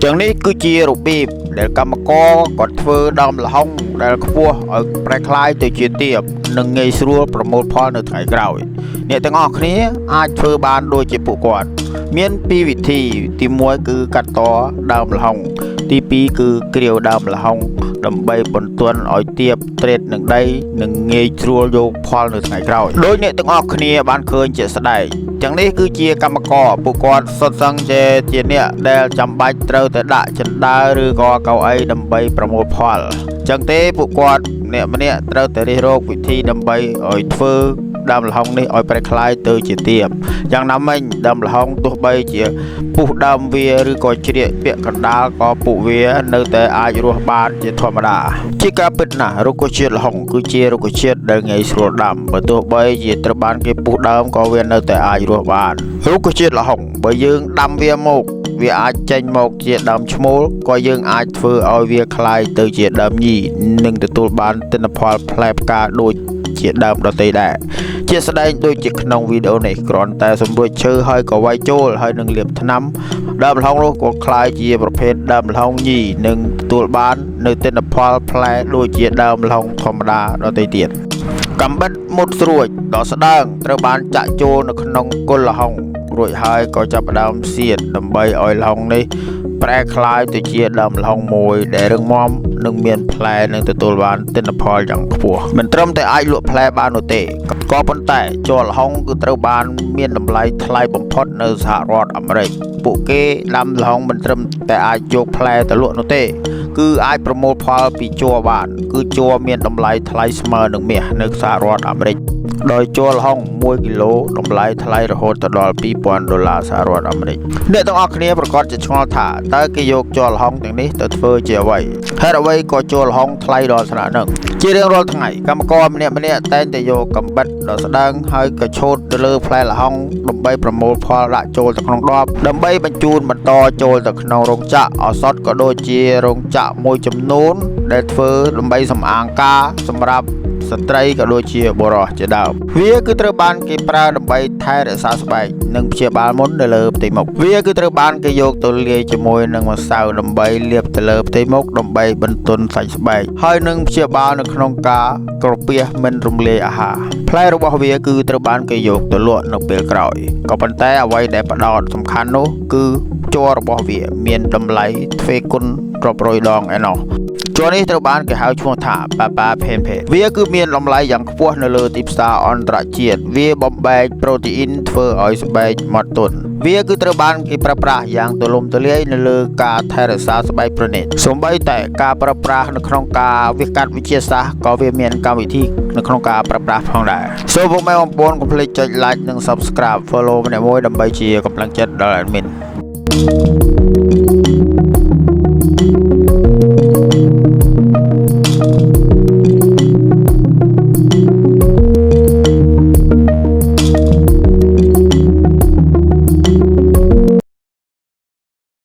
ចឹងនេះគឺជារបៀបដែលកម្មករគាត់ធ្វើដើមល្ហុងដែលខ្ពស់ឲ្យប្រែក្លាយទៅជាទៀបនិងងាយស្រួលប្រមូលផលនៅថ្ងៃក្រោយអ្នកទាំងអស់គ្នាអាចធ្វើបានដូចជាពួកគាត់មានពីរវិធីទី1គឺកាត់តដើមល្ហុងទី2គឺគ្រាវដើមល្ហុងដើម្បីបន្ទន់ឲ្យទៀបត្រេតនឹងដីនិងងាយស្រួលយកផលនៅថ្ងៃក្រោយដោយអ្នកទាំងអស់គ្នាបានឃើញជាក់ស្ដែងចឹងនេះគឺជាកម្មករពួកគាត់សុទ្ធសឹងជាអ្នកដែលចាំបាច់ត្រូវតែដាក់ជណ្ដើរឬក៏កៅអីដើម្បីប្រមូលផលចឹងទេពួកគាត់ម្នាក់ត្រូវតែរិះរកវិធីដើម្បីឲ្យធ្វើដើមល្ហុងនេះឲ្យប្រែក្លាយទៅជាទៀបយ៉ាងណាមិញដើមល្ហុងទោះបីជាពុះដើមវាឬក៏ជ្រៀកពាក់កណ្ដាលក៏ពួកវានៅតែអាចរស់បានជាធម្មតាជាការពិតណាស់រុក្ខជាតិល្ហុងគឺជារុក្ខជាតិដែលងាយស្រួលដាំបើទោះបីជាត្រូវបានគេពុះដើមក៏វានៅតែអាចរស់បានរុក្ខជាតិល្ហុងបើយើងដាំវាមកវាអាចចេញមកជាដើមឈ្មោលក៏យើងអាចធ្វើឲ្យវាคล้ายទៅជាដើមញីនិងទទួលបានទិន្នផលផ្លែផ្កាដូចជាដើមដទៃដែរជាស្ដែងដូចជាក្នុងវីដេអូនេះគ្រាន់តែសម្រួចឈើហើយក៏វាយចូលហើយនឹងលាបថ្នាំដើមល្ហុងនោះក៏คล้ายជាប្រភេទដើមល្ហុងញីនិងទទួលបាននៅទិន្នផលផ្លែដូចជាដើមល្ហុងធម្មតាដទៃទៀតកាំបិតមុតស្រួចដ៏ស្ដើងត្រូវបានចាក់ចូលនៅក្នុងគល់ល្ហុងរួចហើយក៏ចាប់ផ្ដើមសៀតដើម្បីឲ្យល្ហុងនេះប្រែក្លាយទៅជាដើមល្ហុងមួយដែលរឹងមាំនិងមានផ្លែនិងទទួលបានទិន្នផលយ៉ាងខ្ពស់មិនត្រឹមតែអាចលក់ផ្លែបាននោះទេក៏ប៉ុន្តែជ័រល្ហុងគឺត្រូវបានមានតម្លៃថ្លៃបំផុតនៅសហរដ្ឋអាមេរិកពួកគេដាំល្ហុងមិនត្រឹមតែអាចយកផ្លែទៅលក់នោះទេគឺអាចប្រមូលផលពីជ័របានគឺជ័រមានតម្លៃថ្លៃស្មើនឹងមាសនៅសហរដ្ឋអាមេរិកដោយជ័រល្ហុង1គីឡូតម្លៃថ្លៃរហូតដល់$2,000សហរដ្ឋអាមេរិកអ្នកទាំងអស់គ្នាប្រកាសជាឆ្ងល់ថាតើគេយកជ័រល្ហុងទាំងនេះទៅធ្វើជាអ្វីហេតុអ្វីក៏ជ័រល្ហុងថ្លៃដល់ថ្នាក់នោះជារៀងរាល់ថ្ងៃកម្មករម្នាក់តែងតែយកកាំបិតដ៏ស្ដើងហើយក៏ឆូតទៅលើផ្លែល្ហុងដើម្បីប្រមូលផលដាក់ចូលទៅក្នុងដបដើម្បីបញ្ជូនបន្តចូលទៅក្នុងរោងចក្រឱសថក៏ដូចជារោងចក្រមួយចំនួនដែលធ្វើដើម្បីសម្អាងការសម្រាប់ស្ត្រីក៏ដូចជាបុរសជាដើមវាគឺត្រូវបានគេប្រើដើម្បីថែរក្សាស្បែកនិងព្យាបាលមុននៅលើផ្ទៃមុខវាគឺត្រូវបានគេយកទៅលាយជាមួយនឹងម្សៅដើម្បីលាបទៅលើផ្ទៃមុខដើម្បីបន្ទន់សាច់ស្បែកហើយនឹងព្យាបាលនៅក្នុងការក្រពះមិនរំលាយអាហារផ្លែរបស់វាគឺត្រូវបានគេយកទៅលក់នៅពេលក្រោយក៏ប៉ុន្តែអ្វីដែលផ្ដោតសំខាន់នោះគឺជ័ររបស់វាមានតម្លៃទ្វេគុណរាប់រយដងឯណោះជ័រនេះត្រូវបានគេហៅឈ្មោះថាប៉ាប៉ាផេនវាគឺមានតម្លៃយ៉ាងខ្ពស់នៅលើទីផ្សារអន្តរជាតិវាបំបែកប្រូតេអ៊ីនធ្វើឲ្យស្បែកម៉ត់ទន់វាគឺត្រូវបានគេប្រើប្រាស់យ៉ាងទូលំទូលាយនៅលើការថែរក្សាស្បែកប្រណិតសូម្បីតែការប្រើប្រាស់នៅក្នុងការវិកាត់វិទ្យាសាស្ត្រក៏វាមានកម្មវិធីនៅក្នុងការប្រើប្រាស់ផងដែរសូមពុកម៉ែបងប្អូនកុំភ្លេចចុច like និង subscribe follow ម្នាក់មួយដើម្បីជាកម្លាំងចិត្តដល់ admin